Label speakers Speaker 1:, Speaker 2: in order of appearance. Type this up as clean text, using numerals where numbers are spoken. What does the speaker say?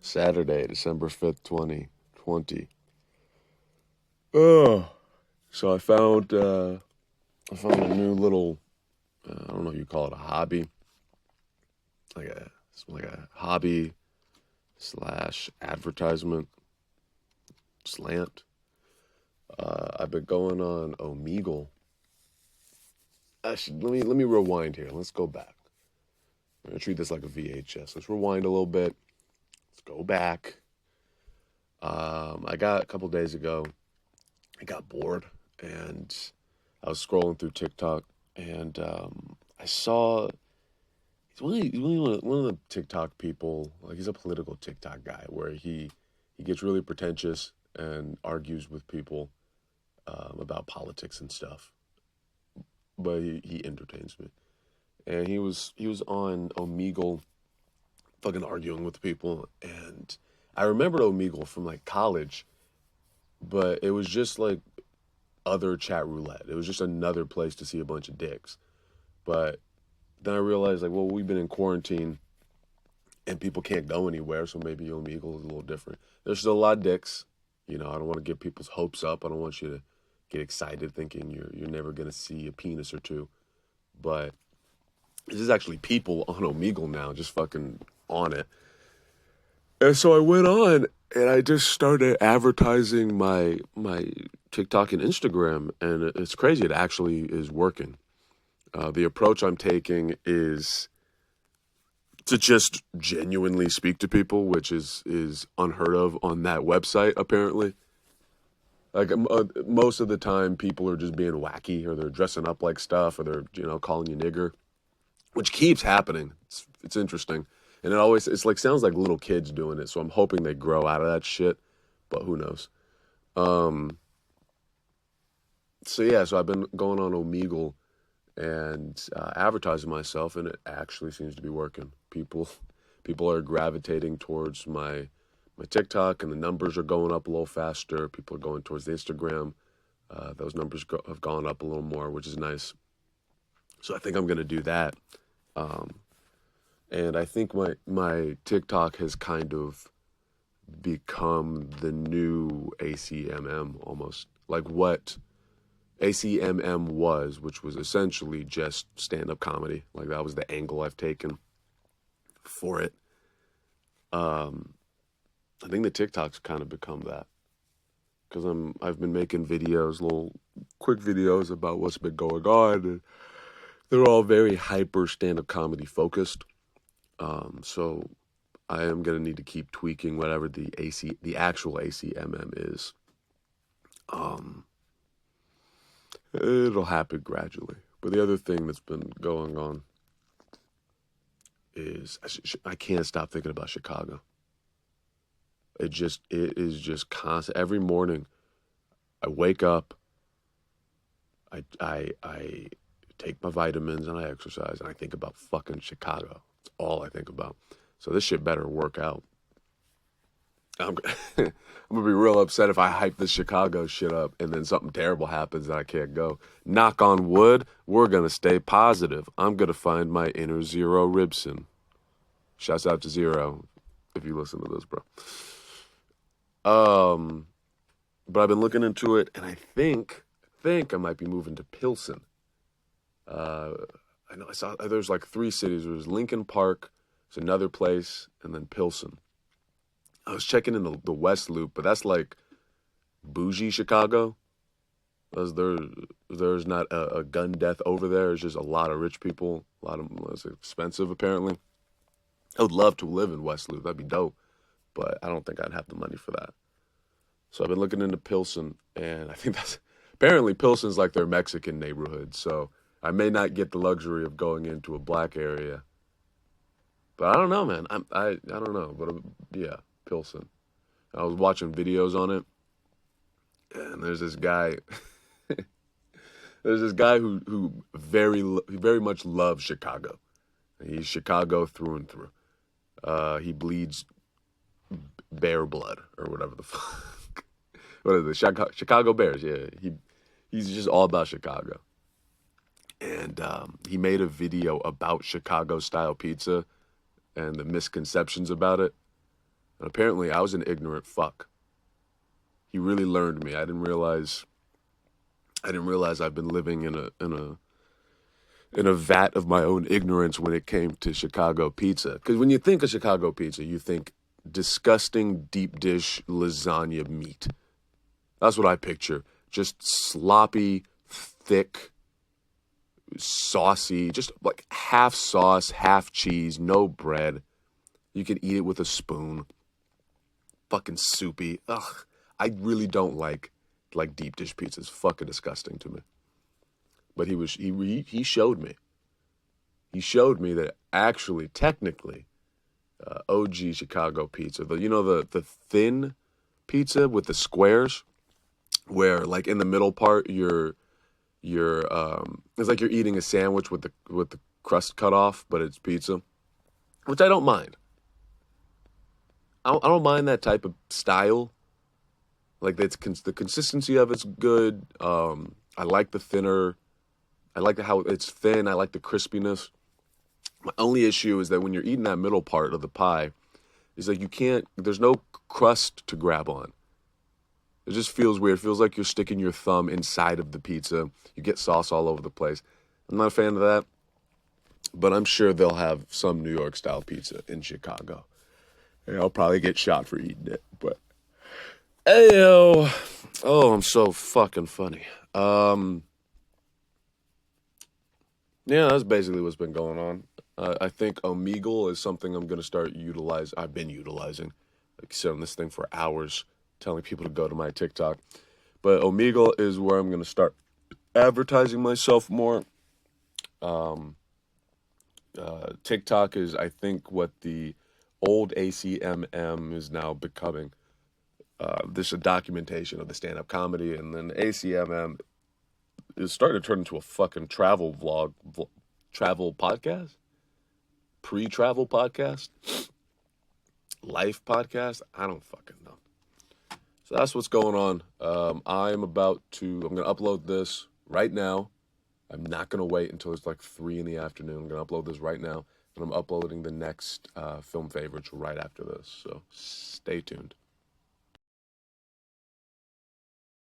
Speaker 1: Saturday, December 5th, 2020. Oh, so I found a new little I don't know, you call it a hobby, it's like a hobby slash advertisement slant. I've been going on Omegle. Actually, let me rewind here. Let's go back. I'm gonna treat this like a VHS. Let's rewind a little bit. Let's go back. I got a couple days ago. I got bored and I was scrolling through TikTok and I saw he's one of the TikTok people. Like he's a political TikTok guy where he gets really pretentious and argues with people about politics and stuff. But he entertains me. And he was on Omegle, fucking arguing with people. And I remembered Omegle from like college, but it was just like other chat roulette. It was just another place to see a bunch of dicks. But then I realized like, well, we've been in quarantine and people can't go anywhere, so maybe Omegle is a little different. There's still a lot of dicks. I don't want to get people's hopes up. I don't want you to get excited thinking you're never gonna see a penis or two. But this is actually people on Omegle now, just fucking on it. And so I went on and I just started advertising my TikTok and Instagram, and it's crazy. It actually is working. The approach I'm taking is to just genuinely speak to people, which is unheard of on that website apparently. Like most of the time, people are just being wacky, or they're dressing up like stuff, or they're calling you nigger, which keeps happening. It's interesting, and it's like sounds like little kids doing it. So I'm hoping they grow out of that shit, but who knows? Um, so yeah, so I've been going on Omegle and advertising myself, and it actually seems to be working. People are gravitating towards my TikTok, and the numbers are going up a little faster. People are going towards the Instagram. Those numbers have gone up a little more, which is nice. So I think I'm gonna do that. Um, and I think my TikTok has kind of become the new ACMM almost, like what ACMM was, which was essentially just stand up comedy. Like that was the angle I've taken for it. Um, I think the TikTok's kind of become that because I've been making videos, little quick videos about what's been going on. And they're all very hyper stand up comedy focused. So I am gonna need to keep tweaking whatever the actual ACMM is. Um, it'll happen gradually. But the other thing that's been going on is I can't stop thinking about Chicago. It is just constant. Every morning I wake up, I take my vitamins and I exercise and I think about fucking Chicago. It's all I think about. So this shit better work out. I'm, I'm gonna be real upset if I hype this Chicago shit up and then something terrible happens and I can't go. Knock on wood, we're gonna stay positive. I'm gonna find my inner Zero Ribson. Shouts out to Zero if you listen to this, bro. Um, but I've been looking into it, and I think I might be moving to Pilsen. Uh, I know I saw there's like three cities. There's Lincoln Park, there's another place, and then Pilsen. I was checking in the West Loop, but that's like bougie Chicago. There, there's not a gun death over there. It's just a lot of rich people. A lot of it's expensive apparently. I would love to live in West Loop. That'd be dope, but I don't think I'd have the money for that. So I've been looking into Pilsen, and I think that's apparently Pilsen's like their Mexican neighborhood. So I may not get the luxury of going into a black area, but I don't know, man. I don't know, but yeah, Pilsen. I was watching videos on it, and there's this guy. There's this guy who very much loves Chicago. He's Chicago through and through. He bleeds bear blood or whatever the fuck. What is it? Chicago Bears. Yeah, he's just all about Chicago. And he made a video about Chicago style pizza and the misconceptions about it. And apparently I was an ignorant fuck. He really learned me. I didn't realize I've been living in a vat of my own ignorance when it came to Chicago pizza. Because when you think of Chicago pizza, you think disgusting deep dish lasagna meat. That's what I picture. Just sloppy, thick, saucy, just like half sauce, half cheese, no bread. You can eat it with a spoon. Fucking soupy. Ugh. I really don't like deep dish pizza. It's fucking disgusting to me. But he showed me. He showed me that actually, technically, OG Chicago pizza, the thin pizza with the squares, where like in the middle part it's like you're eating a sandwich with the crust cut off, but it's pizza, which I don't mind. I don't mind that type of style. Like the consistency of it's good. I like the thinner. I like how it's thin. I like the crispiness. My only issue is that when you're eating that middle part of the pie, it's like there's no crust to grab on. It just feels weird. It feels like you're sticking your thumb inside of the pizza. You get sauce all over the place. I'm not a fan of that, but I'm sure they'll have some New York style pizza in Chicago. And I'll probably get shot for eating it, but ayo. Oh, I'm so fucking funny. Yeah, that's basically what's been going on. I think Omegle is something I'm going to start utilizing. I've been utilizing. Like, sit on this thing for hours, telling people to go to my TikTok. But Omegle is where I'm going to start advertising myself more. TikTok is, I think, what the old ACMM is now becoming. This is a documentation of the stand-up comedy, and then ACMM is starting to turn into a fucking travel vlog, travel podcast, pre-travel podcast, life podcast. I don't fucking know. So that's what's going on. I'm going to upload this right now. I'm not going to wait until it's like 3 in the afternoon. I'm going to upload this right now, and I'm uploading the next film favorites right after this. So stay tuned.